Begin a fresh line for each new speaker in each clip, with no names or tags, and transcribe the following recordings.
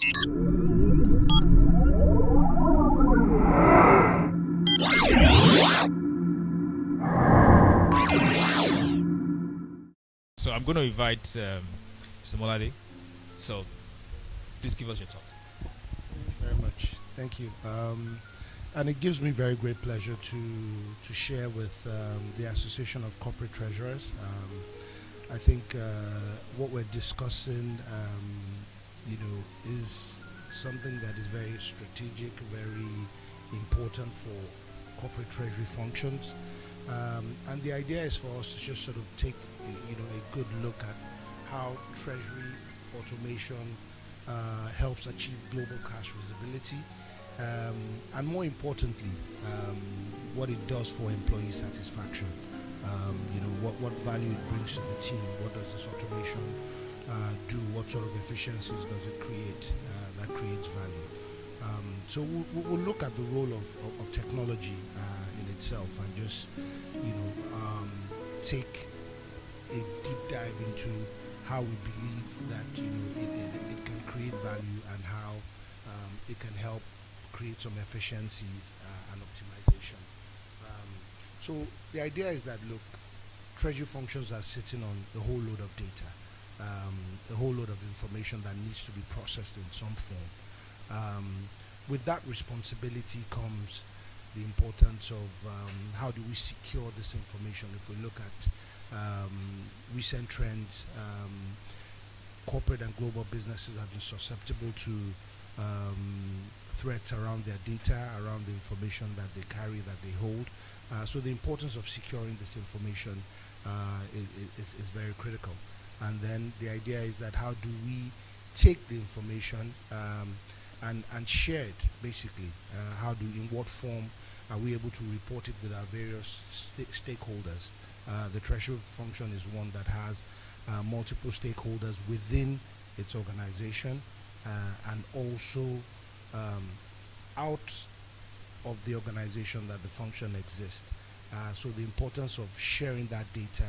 So I'm going to invite Mr. Mobolade. So please give us your thoughts.
Thank you very much. Thank you. And it gives me very great pleasure to share with the Association of Corporate Treasurers. I think what we're discussing, is something that is very strategic, very important for corporate treasury functions. And the idea is for us to just sort of take a good look at how treasury automation helps achieve global cash visibility, and more importantly, what it does for employee satisfaction. What value it brings to the team. What does this automation do? What sort of efficiencies does it create that creates value? So we'll look at the role of technology in itself, and just take a deep dive into how we believe that it can create value, and how it can help create some efficiencies and optimization. So the idea is that, look, treasury functions are sitting on a whole load of data, a whole load of information that needs to be processed in some form. With that responsibility comes the importance of how do we secure this information. If we look at recent trends, corporate and global businesses have been susceptible to threats around their data, around the information that they carry, that they hold. So the importance of securing this information is very critical. And then the idea is that how do we take the information and share it, basically. In what form are we able to report it with our various stakeholders? The treasury function is one that has multiple stakeholders within its organization, and also out of the organization that the function exists. So the importance of sharing that data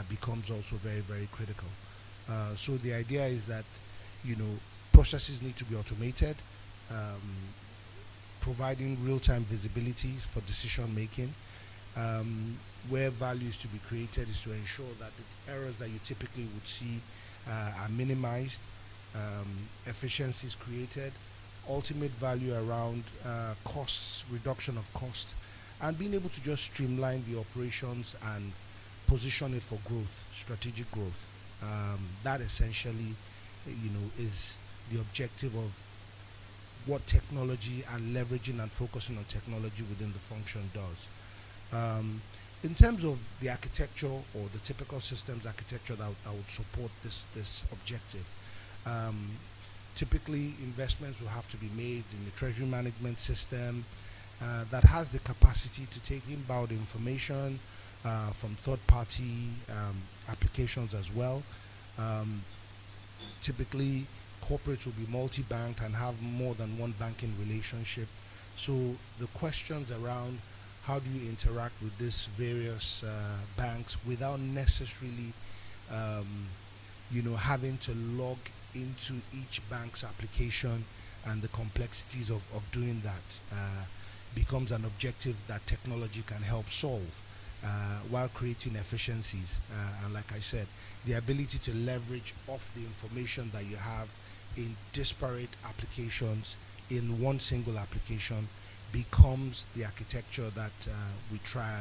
becomes also very, very critical. So the idea is that processes need to be automated, providing real-time visibility for decision making. Where value is to be created is to ensure that the errors that you typically would see are minimized, efficiencies created, ultimate value around costs, reduction of cost, and being able to just streamline the operations and position it for growth, strategic growth. That essentially, is the objective of what technology and leveraging and focusing on technology within the function does. In terms of the architecture, or the typical systems architecture that I would support this objective, typically investments will have to be made in the treasury management system that has the capacity to take inbound information from third-party applications as well. Typically, corporates will be multi-banked and have more than one banking relationship. So the questions around how do you interact with these various banks without necessarily having to log into each bank's application, and the complexities of doing that becomes an objective that technology can help solve while creating efficiencies. And like I said, the ability to leverage off the information that you have in disparate applications in one single application becomes the architecture that we try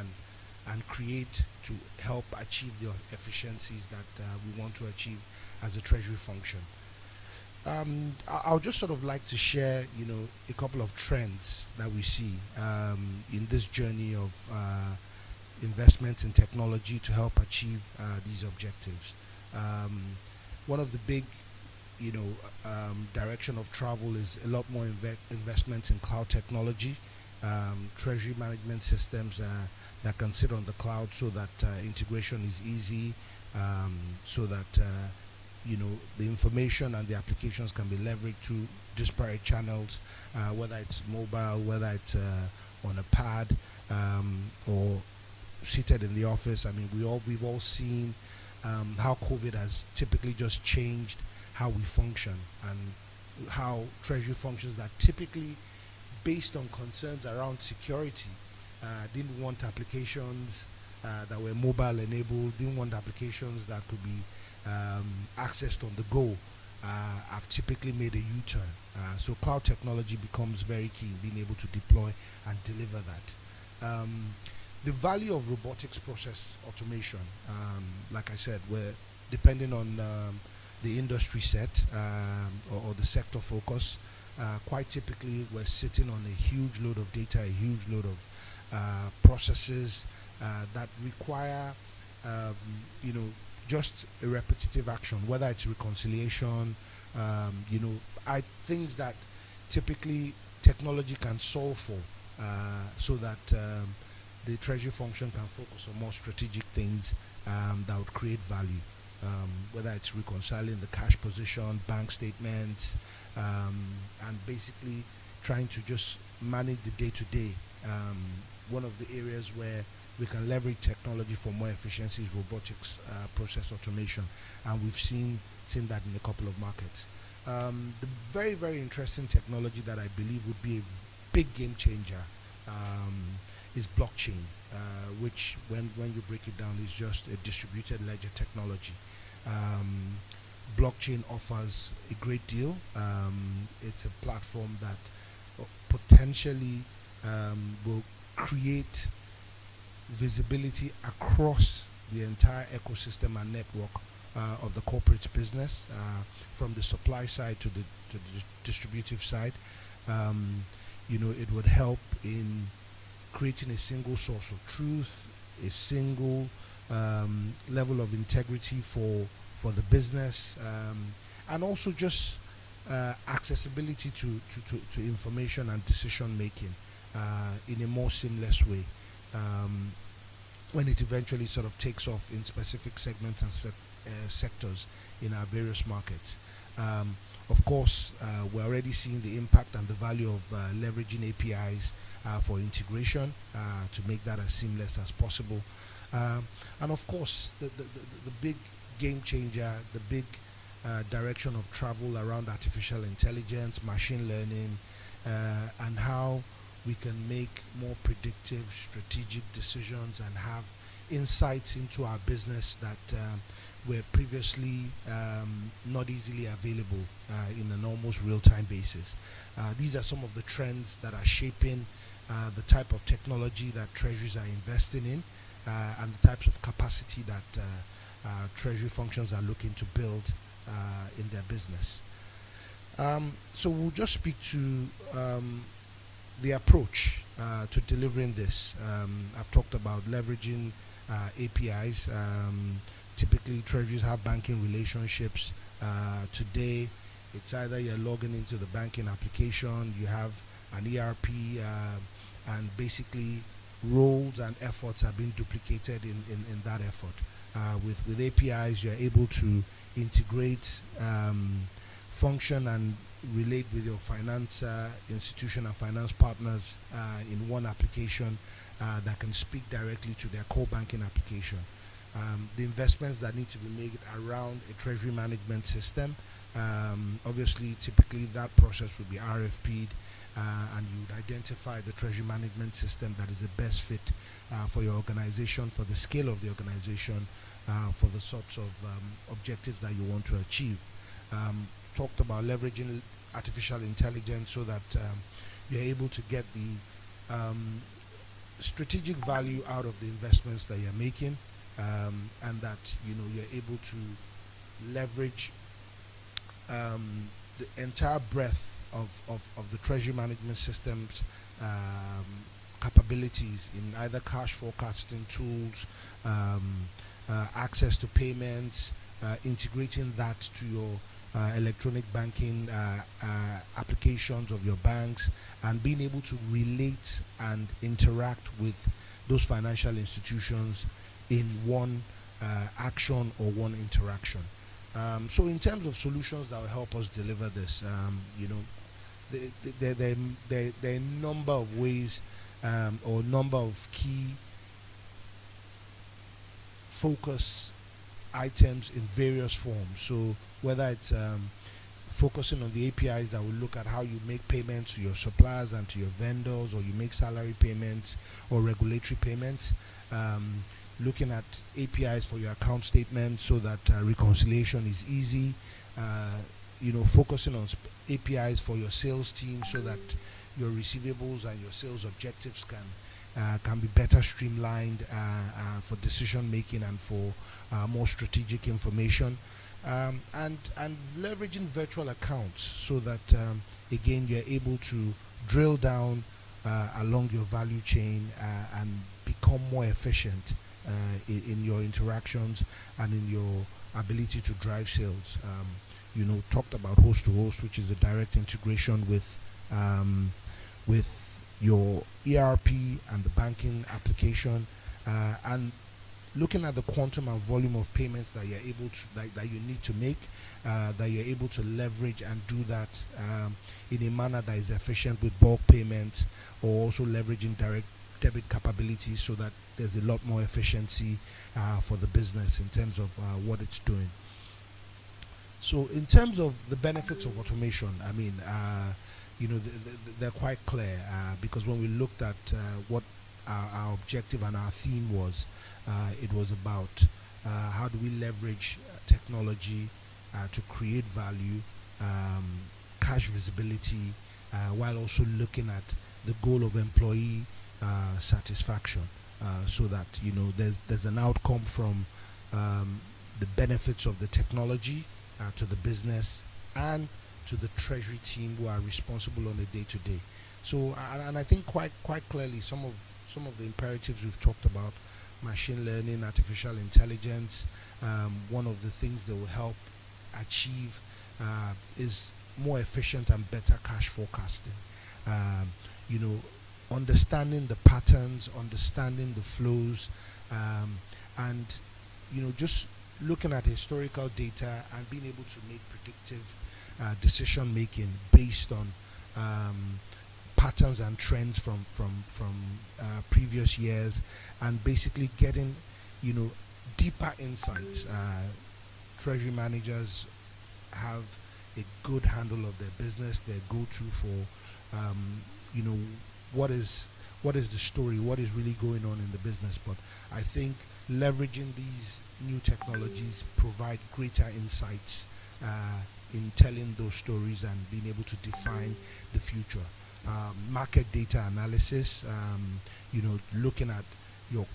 and create to help achieve the efficiencies that we want to achieve as a treasury function. I'll just sort of like to share, a couple of trends that we see in this journey of investments in technology to help achieve these objectives. One of the big, direction of travel is a lot more investment in cloud technology, treasury management systems that can sit on the cloud, so that integration is easy, so that the information and the applications can be leveraged through disparate channels, whether it's mobile, whether it's on a pad, or seated in the office. I mean, we've all seen how COVID has typically just changed how we function, and how Treasury functions that typically, based on concerns around security, didn't want applications that were mobile enabled, didn't want applications that could be accessed on the go, have typically made a U-turn. So cloud technology becomes very key in being able to deploy and deliver that. The value of robotics process automation, like I said, we're depending on the industry set or the sector focus. Quite typically, we're sitting on a huge load of data, a huge load of processes that require, just a repetitive action, whether it's reconciliation, things that typically technology can solve for, so that the treasury function can focus on more strategic things that would create value. Whether it's reconciling the cash position, bank statements, and basically trying to just manage the day-to-day. One of the areas where we can leverage technology for more efficiency is robotics process automation, and we've seen that in a couple of markets. The very, very interesting technology that I believe would be a big game changer is blockchain, which when you break it down is just a distributed ledger technology. Blockchain offers a great deal. It's a platform that potentially will create visibility across the entire ecosystem and network of the corporate business, from the supply side to the distributive side. It would help in creating a single source of truth, a single level of integrity for the business, and also just accessibility to information and decision making in a more seamless way, when it eventually sort of takes off in specific segments and sectors in our various markets. Of course, we're already seeing the impact and the value of leveraging APIs for integration to make that as seamless as possible. And of course, the big game changer, the big direction of travel around artificial intelligence, machine learning, and how we can make more predictive, strategic decisions and have insights into our business that were previously not easily available in an almost real-time basis. These are some of the trends that are shaping the type of technology that treasuries are investing in, and the types of capacity that treasury functions are looking to build in their business. So we'll just speak to the approach to delivering this. I've talked about leveraging APIs. Typically, treasuries have banking relationships. Today, it's either you're logging into the banking application, you have an ERP, and basically roles and efforts are being duplicated in that effort. With APIs, you're able to integrate, function, and relate with your finance institution and finance partners in one application that can speak directly to their core banking application. The investments that need to be made around a treasury management system, obviously, typically that process would be RFP'd, and you would identify the treasury management system that is the best fit for your organization, for the scale of the organization, for the sorts of objectives that you want to achieve. Talked about leveraging artificial intelligence so that you're able to get the strategic value out of the investments that you're making, and that you're able to leverage the entire breadth of the treasury management system's capabilities in either cash forecasting tools, access to payments, integrating that to your electronic banking applications of your banks, and being able to relate and interact with those financial institutions in one action or one interaction. So in terms of solutions that will help us deliver this, there are a number of ways or number of key focus items in various forms. So whether it's focusing on the APIs that will look at how you make payments to your suppliers and to your vendors, or you make salary payments or regulatory payments. Looking at APIs for your account statement so that reconciliation is easy. Focusing on APIs for your sales team so that your receivables and your sales objectives can be better streamlined for decision making and for more strategic information. And leveraging virtual accounts so that again you're able to drill down along your value chain and become more efficient in your interactions and in your ability to drive sales. Talked about host to host, which is a direct integration with your ERP and the banking application, and looking at the quantum and volume of payments that you're able to that you need to make, that you're able to leverage and do that in a manner that is efficient with bulk payments, or also leveraging direct debit capabilities so that there's a lot more efficiency for the business in terms of what it's doing. So in terms of the benefits of automation, I mean, they're quite clear because when we looked at what our objective and our theme was, it was about how do we leverage technology to create value, cash visibility, while also looking at the goal of employee satisfaction, so that there's an outcome from the benefits of the technology to the business and to the treasury team who are responsible on a day-to-day. So, and I think quite clearly some of the imperatives we've talked about: machine learning, artificial intelligence. One of the things that will help achieve is more efficient and better cash forecasting. Understanding the patterns, understanding the flows, and just looking at historical data and being able to make predictive decision making based on patterns and trends from previous years, and basically getting deeper insights. Treasury managers have a good handle of their business, their go-to for what is the story, what is really going on in the business. But I think leveraging these new technologies provide greater insights in telling those stories and being able to define the future. Market data analysis, looking at your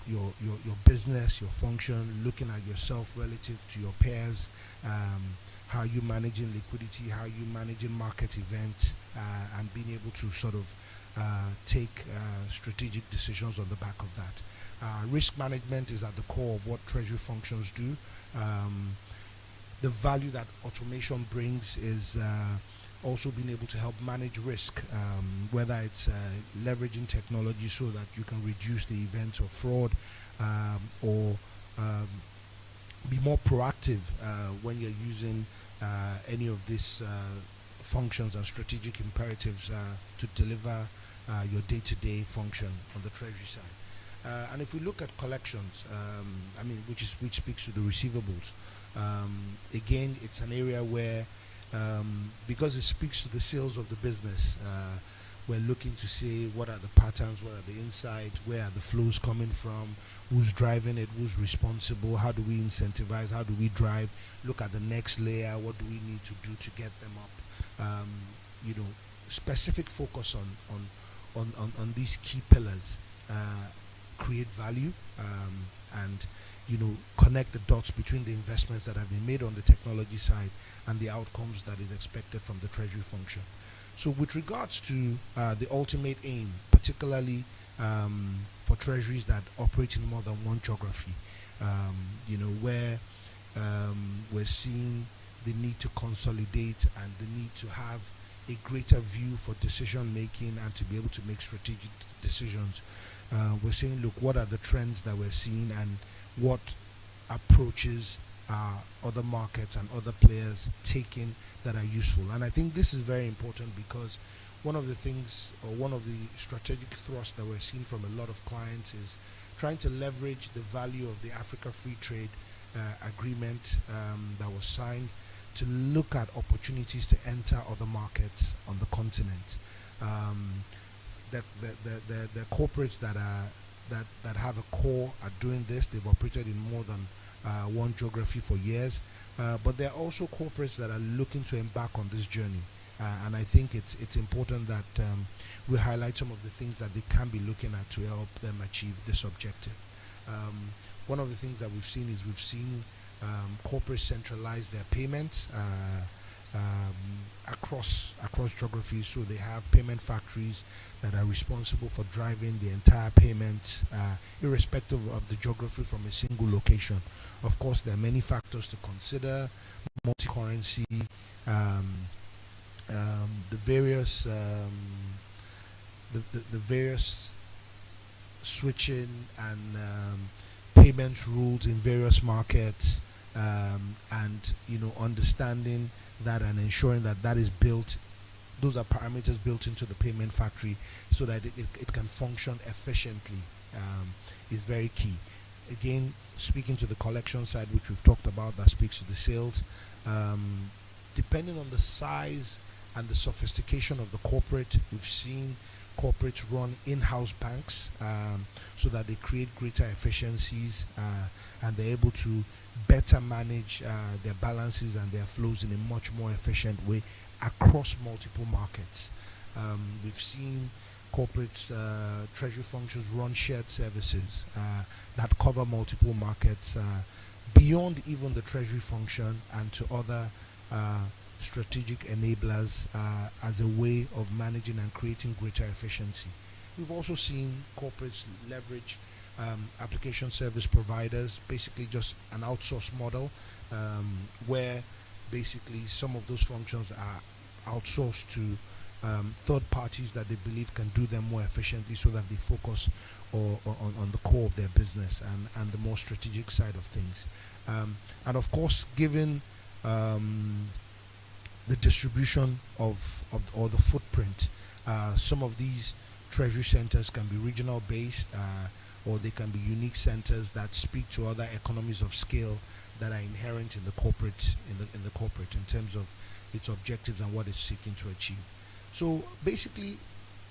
business, your function, looking at yourself relative to your peers, how you managing liquidity, how you managing market events, and being able to sort of take strategic decisions on the back of that. Risk management is at the core of what treasury functions do. The value that automation brings is also being able to help manage risk, whether it's leveraging technology so that you can reduce the events of fraud, or be more proactive when you're using any of these functions and strategic imperatives to deliver your day-to-day function on the treasury side. And if we look at collections, which speaks to the receivables, again, it's an area where, because it speaks to the sales of the business, we're looking to see what are the patterns, what are the insights, where are the flows coming from, who's driving it, who's responsible, how do we incentivize, how do we drive, look at the next layer, what do we need to do to get them up. Specific focus on these key pillars create value, and connect the dots between the investments that have been made on the technology side and the outcomes that is expected from the treasury function. So with regards to the ultimate aim, particularly for treasuries that operate in more than one geography, where we're seeing the need to consolidate and the need to have a greater view for decision making and to be able to make strategic decisions. We're saying, look, what are the trends that we're seeing and what approaches are other markets and other players taking that are useful. And I think this is very important because one of the things, or one of the strategic thrusts that we're seeing from a lot of clients is trying to leverage the value of the Africa Free Trade Agreement that was signed to look at opportunities to enter other markets on the continent. The corporates that have a core are doing this. They've operated in more than one geography for years, but there are also corporates that are looking to embark on this journey. And I think it's important that we highlight some of the things that they can be looking at to help them achieve this objective. One of the things that we've seen corporates centralize their payments across geographies. So they have payment factories that are responsible for driving the entire payment, irrespective of the geography, from a single location. Of course, there are many factors to consider: multi-currency, the various switching and payments rules in various markets, and understanding that and ensuring that is built. Those are parameters built into the payment factory so that it can function efficiently, is very key. Again, speaking to the collection side, which we've talked about, that speaks to the sales. Depending on the size and the sophistication of the corporate, we've seen corporates run in-house banks, so that they create greater efficiencies, and they're able to better manage their balances and their flows in a much more efficient way across multiple markets. We've seen corporate treasury functions run shared services that cover multiple markets, beyond even the treasury function, and to other strategic enablers, as a way of managing and creating greater efficiency. We've also seen corporates leverage application service providers, basically just an outsource model, where basically some of those functions are outsourced to third parties that they believe can do them more efficiently, so that they focus on the core of their business and the more strategic side of things. And of course, given the distribution or the footprint, some of these treasury centers can be regional based, or they can be unique centers that speak to other economies of scale that are inherent in the corporate in terms of its objectives and what it's seeking to achieve. So basically,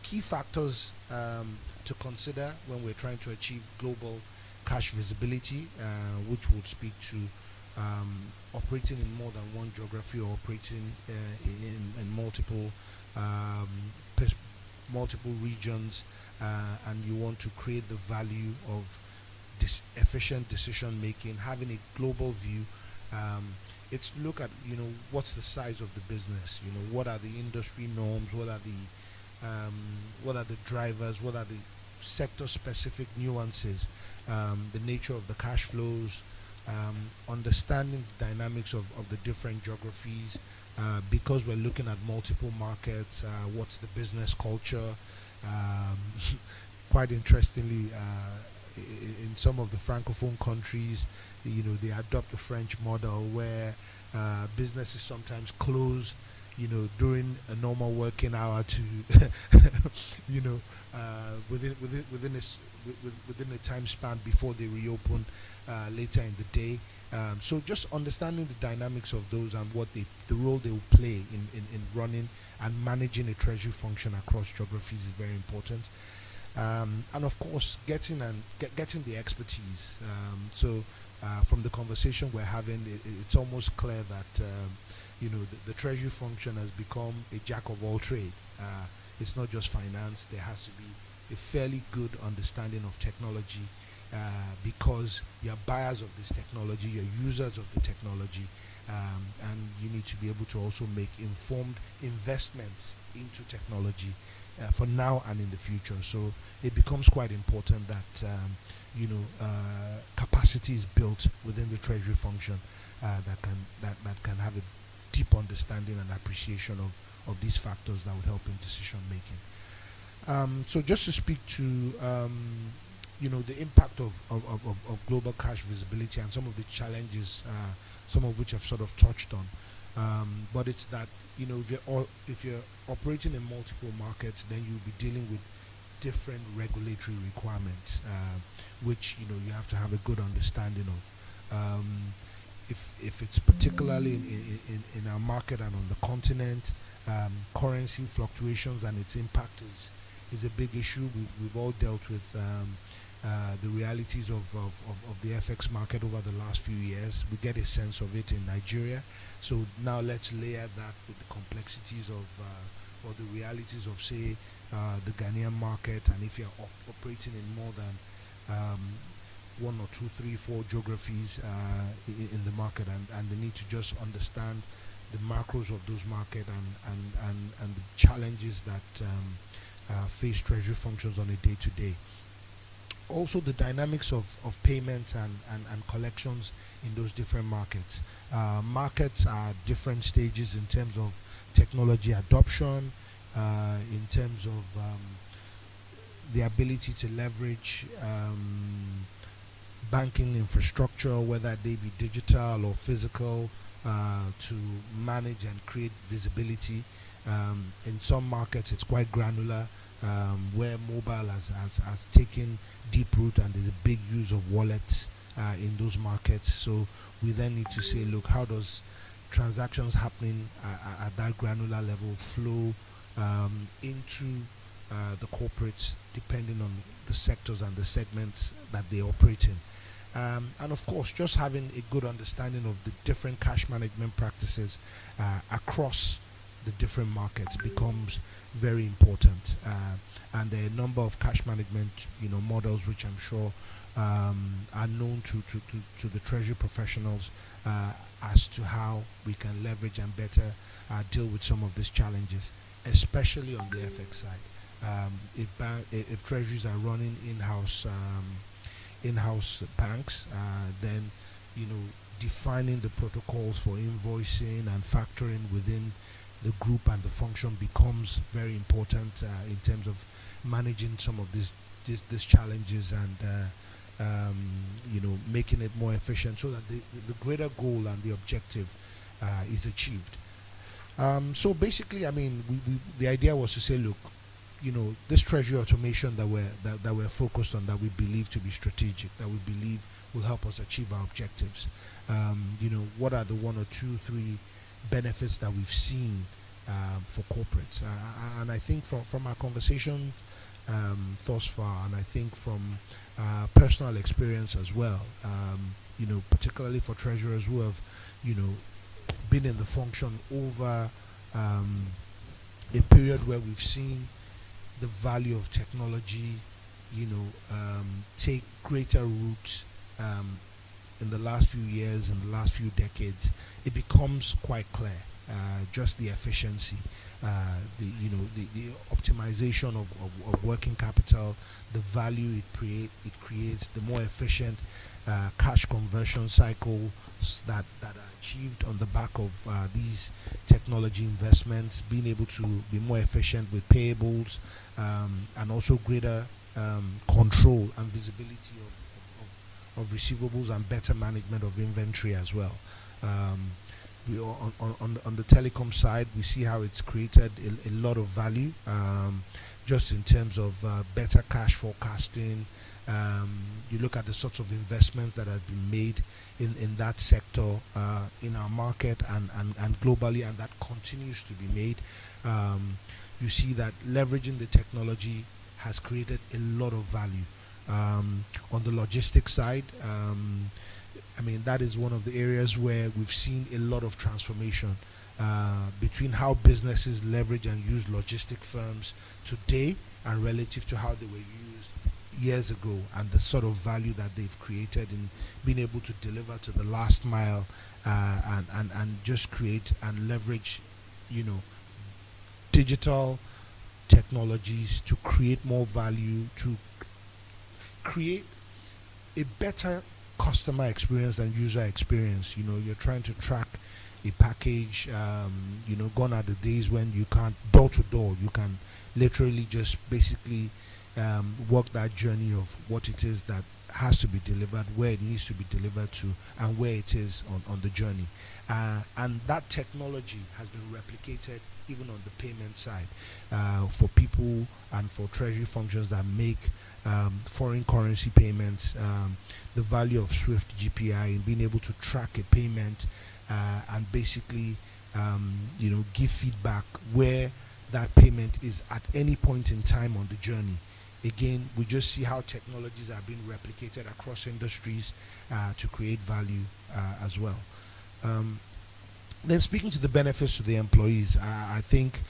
key factors to consider when we're trying to achieve global cash visibility, which would speak to operating in more than one geography, or operating in multiple regions, and you want to create the value of this efficient decision making, having a global view. It's to look at what's the size of the business, what are the industry norms, what are the drivers, what are the sector specific nuances, the nature of the cash flows, understanding the dynamics of the different geographies, because we're looking at multiple markets. What's the business culture? Quite interestingly, in some of the francophone countries, they adopt the French model, where businesses sometimes close during a normal working hour to within a time span before they reopen later in the day. So just understanding the dynamics of those and what the role they will play in running and managing a treasury function across geographies is very important. And of course, getting the expertise. So from the conversation we're having, it's almost clear that the treasury function has become a jack of all trade. It's not just finance. There has to be a fairly good understanding of technology, because you're buyers of this technology, you're users of the technology, and you need to be able to also make informed investments into technology for now and in the future. So it becomes quite important that capacity is built within the treasury function that can have a deep understanding and appreciation of these factors that would help in decision making. So just to speak to the impact of global cash visibility and some of the challenges, some of which I've sort of touched on. But it's that if you're operating in multiple markets, then you'll be dealing with different regulatory requirements, which you have to have a good understanding of. if it's particularly in our market and on the continent, currency fluctuations and its impact is a big issue. We've all dealt with the realities of the FX market over the last few years. We get a sense of it in Nigeria. So now let's layer that with the complexities of or the realities of, say, the Ghanaian market, and if you're operating in more than one or two, three, four geographies in the market, and the need to just understand the macros of those markets and the challenges that face treasury functions on a day-to-day. Also the dynamics of payments and collections in those different markets. Markets are different stages in terms of technology adoption, in terms of the ability to leverage banking infrastructure, whether they be digital or physical, to manage and create visibility. In some markets it's quite granular, where mobile has taken deep root, and there's a big use of wallets in those markets. So we then need to say, look, how does transactions happening at that granular level flow into the corporates, depending on the sectors and the segments that they operate in. And of course, just having a good understanding of the different cash management practices across the different markets becomes very important. And there are a number of cash management, models which I'm sure are known to the treasury professionals as to how we can leverage and better deal with some of these challenges, especially on the FX side. If treasuries are running in-house banks, then defining the protocols for invoicing and factoring within the group and the function becomes very important in terms of managing some of these challenges and making it more efficient, so that the greater goal and the objective is achieved. So basically, the idea was to say, look, this treasury automation that we're focused on, that we believe to be strategic, that we believe will help us achieve our objectives. What are the one or two, three benefits that we've seen for corporates? And I think from our conversation thus far, and I think from personal experience as well, particularly for treasurers who have, been in the function over a period where we've seen the value of technology, take greater root in the last few years, in the last few decades, it becomes quite clear. Just the efficiency, the optimization of working capital, the value it creates, the more efficient cash conversion cycles that are achieved on the back of these technology investments, being able to be more efficient with payables, and also greater control and visibility of receivables, and better management of inventory as well. On the telecom side, we see how it's created a lot of value, just in terms of better cash forecasting. You look at the sorts of investments that have been made in that sector, in our market and globally, and that continues to be made. You see that leveraging the technology has created a lot of value. On the logistics side, that is one of the areas where we've seen a lot of transformation between how businesses leverage and use logistic firms today and relative to how they were used years ago, and the sort of value that they've created in being able to deliver to the last mile, and just create and leverage, digital technologies to create more value, to create a better customer experience and user experience. You're trying to track a package. Gone are the days when you can't door to door. You can literally just basically walk that journey of what it is that has to be delivered, where it needs to be delivered to, and where it is on the journey. And that technology has been replicated even on the payment side for people and for treasury functions that make foreign currency payments. The value of Swift GPI in being able to track a payment and basically give feedback where that payment is at any point in time on the journey. Again, we just see how technologies are being replicated across industries to create value as well. Then speaking to the benefits to the employees, I think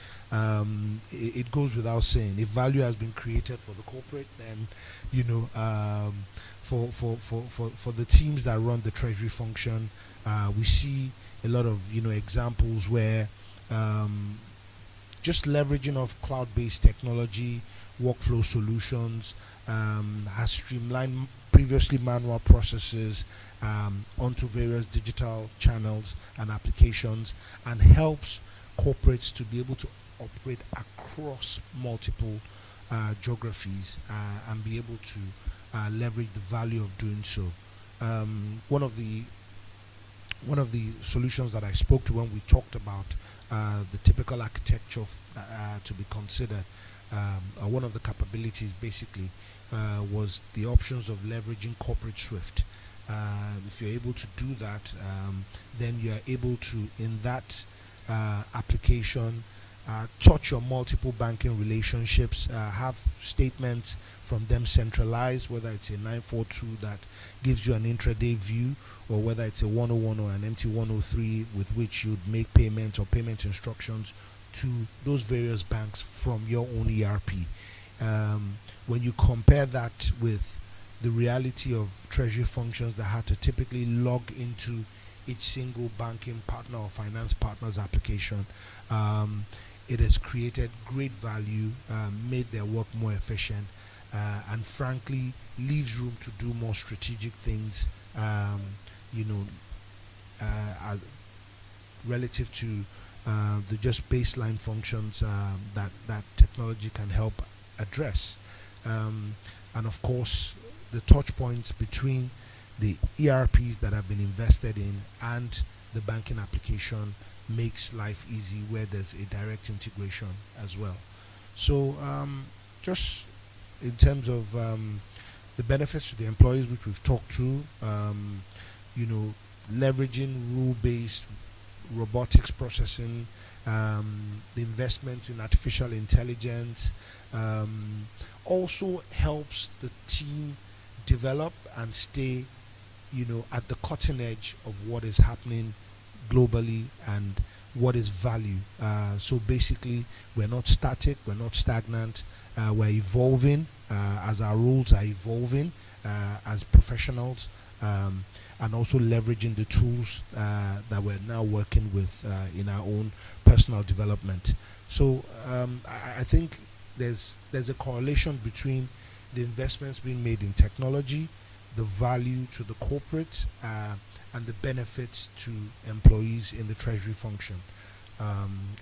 it goes without saying, if value has been created for the corporate, then for the teams that run the treasury function, we see a lot of examples where just leveraging of cloud-based technology, workflow solutions has streamlined previously manual processes onto various digital channels and applications, and helps corporates to be able to operate across multiple geographies and be able to leverage the value of doing so. One of the solutions that I spoke to when we talked about the typical architecture to be considered, one of the capabilities basically was the options of leveraging corporate Swift. If you're able to do that, then you are able to, in that application, touch your multiple banking relationships, have statements from them centralized, whether it's a 942 that gives you an intraday view, or whether it's a 101 or an MT103 with which you'd make payments or payment instructions to those various banks from your own ERP. When you compare that with the reality of treasury functions that had to typically log into each single banking partner or finance partner's application, it has created great value, made their work more efficient, and frankly leaves room to do more strategic things, relative to the just baseline functions that technology can help address. And of course, the touch points between the ERPs that have been invested in and the banking application makes life easy where there's a direct integration as well. So just in terms of the benefits to the employees, which we've talked to, leveraging rule-based robotics processing, the investments in artificial intelligence, also helps the team develop and stay at the cutting edge of what is happening globally and what is value. So basically, we're not static, we're not stagnant, we're evolving as our roles are evolving as professionals, and also leveraging the tools that we're now working with in our own personal development. So I think there's a correlation between the investments being made in technology, the value to the corporate, and the benefits to employees in the treasury function,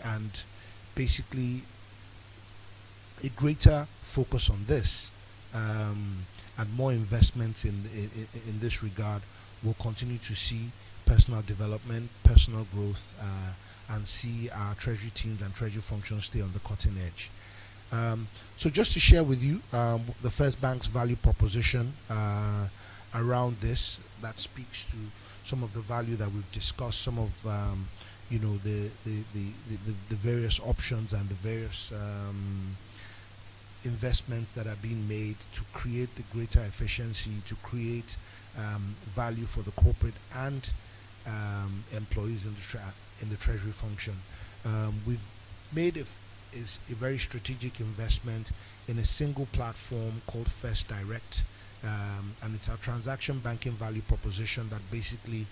and basically a greater focus on this and more investments in this regard will continue to see personal development, personal growth, and see our treasury teams and treasury functions stay on the cutting edge. So just to share with you the FirstBank's value proposition around this, that speaks to some of the value that we've discussed, some of the various options and the various investments that are being made to create the greater efficiency, to create value for the corporate and employees in the treasury function. We've made a very strategic investment in a single platform called FirstDirect, and it's our transaction banking value proposition that basically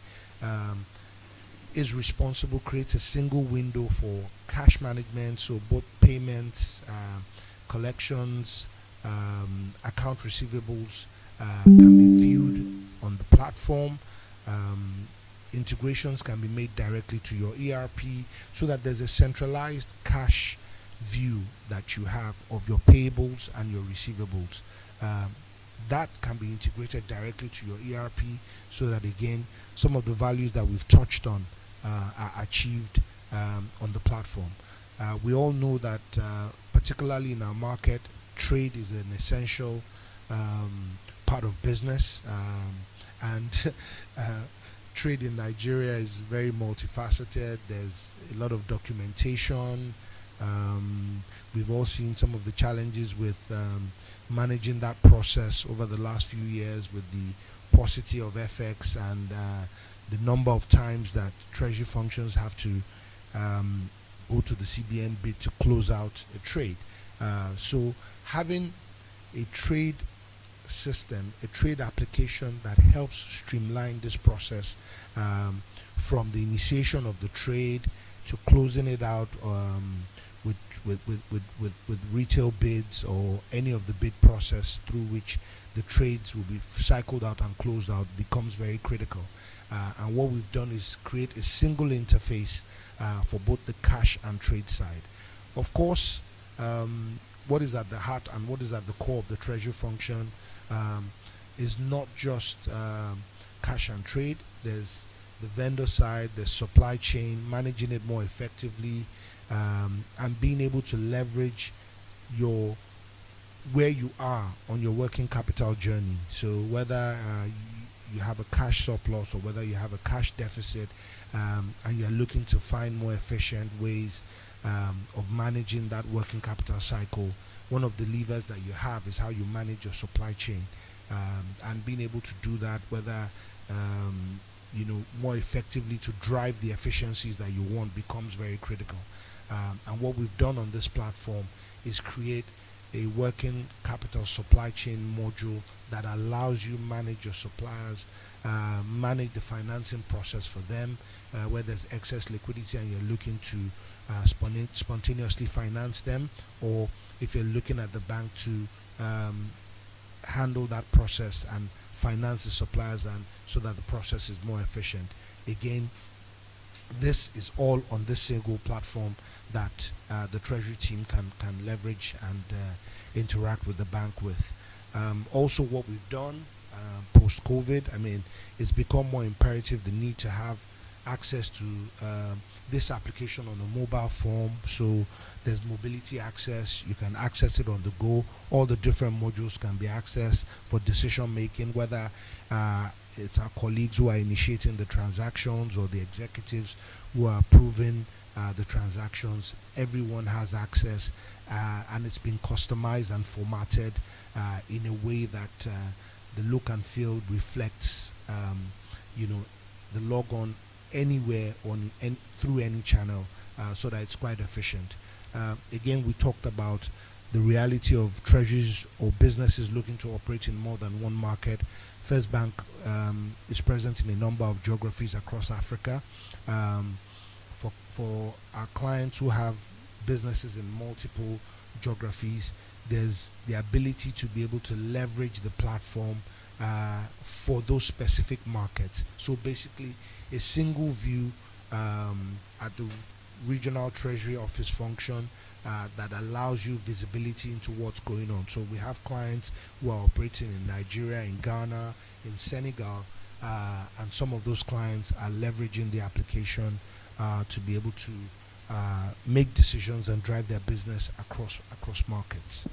is responsible, creates a single window for cash management, so both payments, collections, account receivables can be viewed on the platform. Integrations can be made directly to your ERP, so that there's a centralized cash view that you have of your payables and your receivables. That can be integrated directly to your ERP, so that again some of the values that we've touched on are achieved on the platform. We all know that particularly in our market, trade is an essential part of business, and trade in Nigeria is very multifaceted. There's a lot of documentation. We've all seen some of the challenges with managing that process over the last few years, with the paucity of FX and the number of times that treasury functions have to go to the CBN bid to close out a trade. So having a trade system, a trade application that helps streamline this process, from the initiation of the trade to closing it out with retail bids, or any of the bid process through which the trades will be cycled out and closed out, becomes very critical. And what we've done is create a single interface for both the cash and trade side. Of course, what is at the heart and what is at the core of the treasury function is not just cash and trade. There's the vendor side, the supply chain, managing it more effectively, and being able to leverage where you are on your working capital journey. So whether you have a cash surplus or whether you have a cash deficit, and you're looking to find more efficient ways of managing that working capital cycle, one of the levers that you have is how you manage your supply chain, and being able to do that, whether more effectively to drive the efficiencies that you want, becomes very critical. And what we've done on this platform is create a working capital supply chain module that allows you manage your suppliers, manage the financing process for them, where there's excess liquidity and you're looking to spontaneously finance them, or if you're looking at the bank to handle that process and finance the suppliers, and so that the process is more efficient. Again, this is all on this single platform that the Treasury team can leverage and interact with the bank with. Also, what we've done post-COVID, it's become more imperative, the need to have access to this application on a mobile form. So there's mobility access, you can access it on the go. All the different modules can be accessed for decision making, whether it's our colleagues who are initiating the transactions or the executives who are approving the transactions. Everyone has access, and it's been customized and formatted in a way that the look and feel reflects the logon anywhere through any channel, so that it's quite efficient. Again, we talked about the reality of treasuries or businesses looking to operate in more than one market. FirstBank is present in a number of geographies across Africa. For our clients who have businesses in multiple geographies, there's the ability to be able to leverage the platform for those specific markets. So basically, a single view at the regional treasury office function that allows you visibility into what's going on. So we have clients who are operating in Nigeria, in Ghana, in Senegal, and some of those clients are leveraging the application to be able to make decisions and drive their business across markets.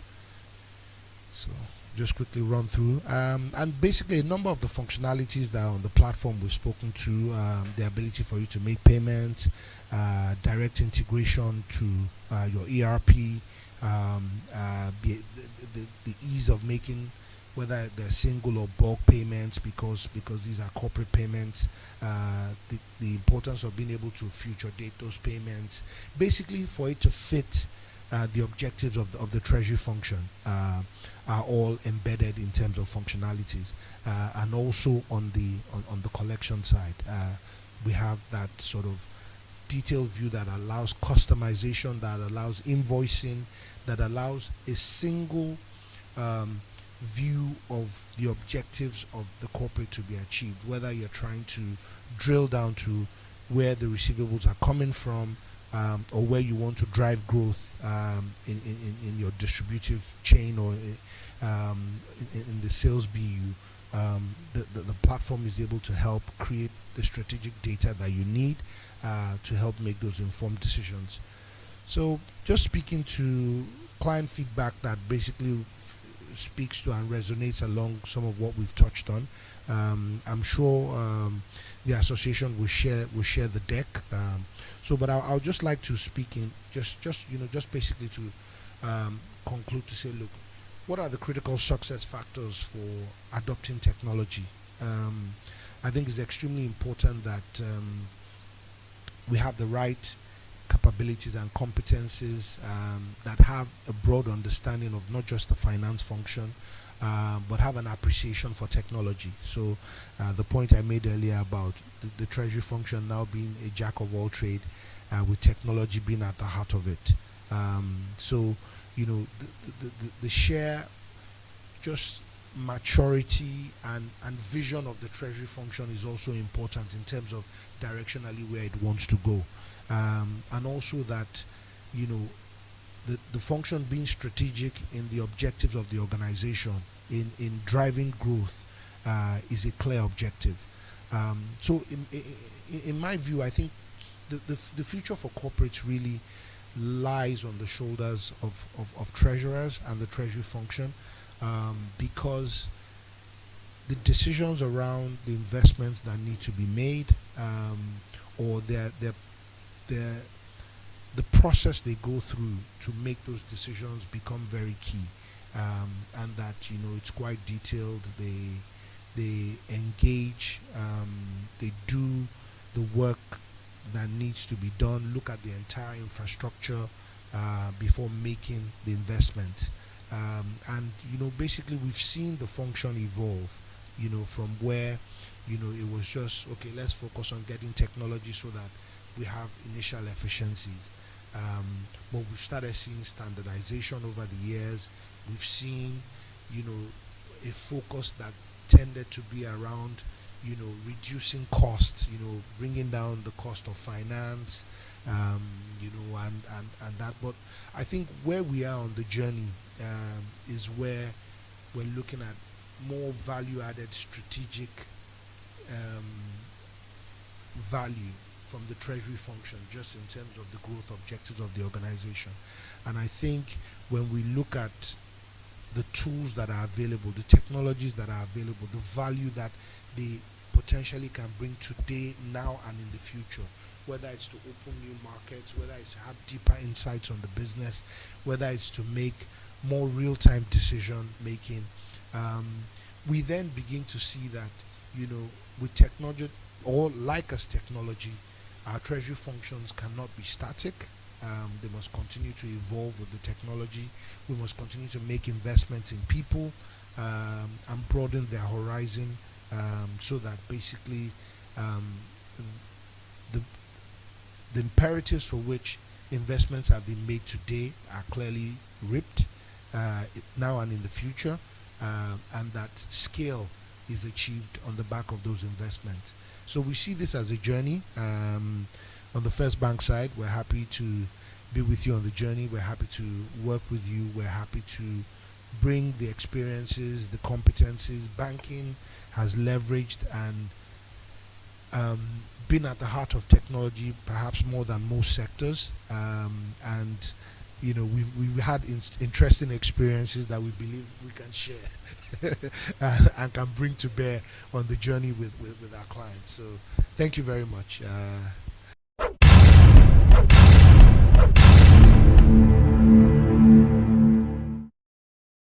So just quickly run through, and basically a number of the functionalities that are on the platform we've spoken to, the ability for you to make payments, direct integration to your ERP, the ease of making, whether they're single or bulk payments, because these are corporate payments, the importance of being able to future date those payments, basically for it to fit the objectives of the treasury function, are all embedded in terms of functionalities. And also on the collection side, we have that sort of detailed view that allows customization, that allows invoicing, that allows a single view of the objectives of the corporate to be achieved, whether you're trying to drill down to where the receivables are coming from, or where you want to drive growth in your distributive chain or in the sales BU, the platform is able to help create the strategic data that you need to help make those informed decisions. So just speaking to client feedback that basically speaks to and resonates along some of what we've touched on. I'm sure the association will share the deck. But I'll just like to speak in just basically to conclude to say, look, what are the critical success factors for adopting technology? I think it's extremely important that we have the right capabilities and competencies that have a broad understanding of not just the finance function, but have an appreciation for technology. So the point I made earlier about the treasury function now being a jack of all trade, with technology being at the heart of it. The share just maturity and vision of the treasury function is also important in terms of directionally where it wants to go. And also that, the function being strategic in the objectives of the organization in driving growth is a clear objective. So in my view, I think the future for corporates really lies on the shoulders of treasurers and the treasury function, because the decisions around the investments that need to be made, or the process they go through to make those decisions become very key, and that it's quite detailed. They engage, they do the work that needs to be done, look at the entire infrastructure before making the investment. And basically we've seen the function evolve, from where it was just, okay, let's focus on getting technology so that we have initial efficiencies. But we've started seeing standardization over the years. We've seen a focus that tended to be around reducing costs, bringing down the cost of finance, and that. But I think where we are on the journey is where we're looking at more value-added strategic value from the treasury function, just in terms of the growth objectives of the organization. And I think when we look at the tools that are available, the technologies that are available, the value that they potentially can bring today, now, and in the future, whether it's to open new markets, whether it's to have deeper insights on the business, whether it's to make more real-time decision making, we then begin to see that with technology, or like as technology, our treasury functions cannot be static. They must continue to evolve with the technology. We must continue to make investments in people and broaden their horizon, so that basically the imperatives for which investments have been made today are clearly ripped now and in the future, and that scale is achieved on the back of those investments. So we see this as a journey. On the FirstBank side, we're happy to be with you on the journey. We're happy to work with you. We're happy to bring the experiences, the competencies. Banking has leveraged and been at the heart of technology, perhaps more than most sectors. And we've had interesting experiences that we believe we can share and can bring to bear on the journey with our clients. So thank you very much.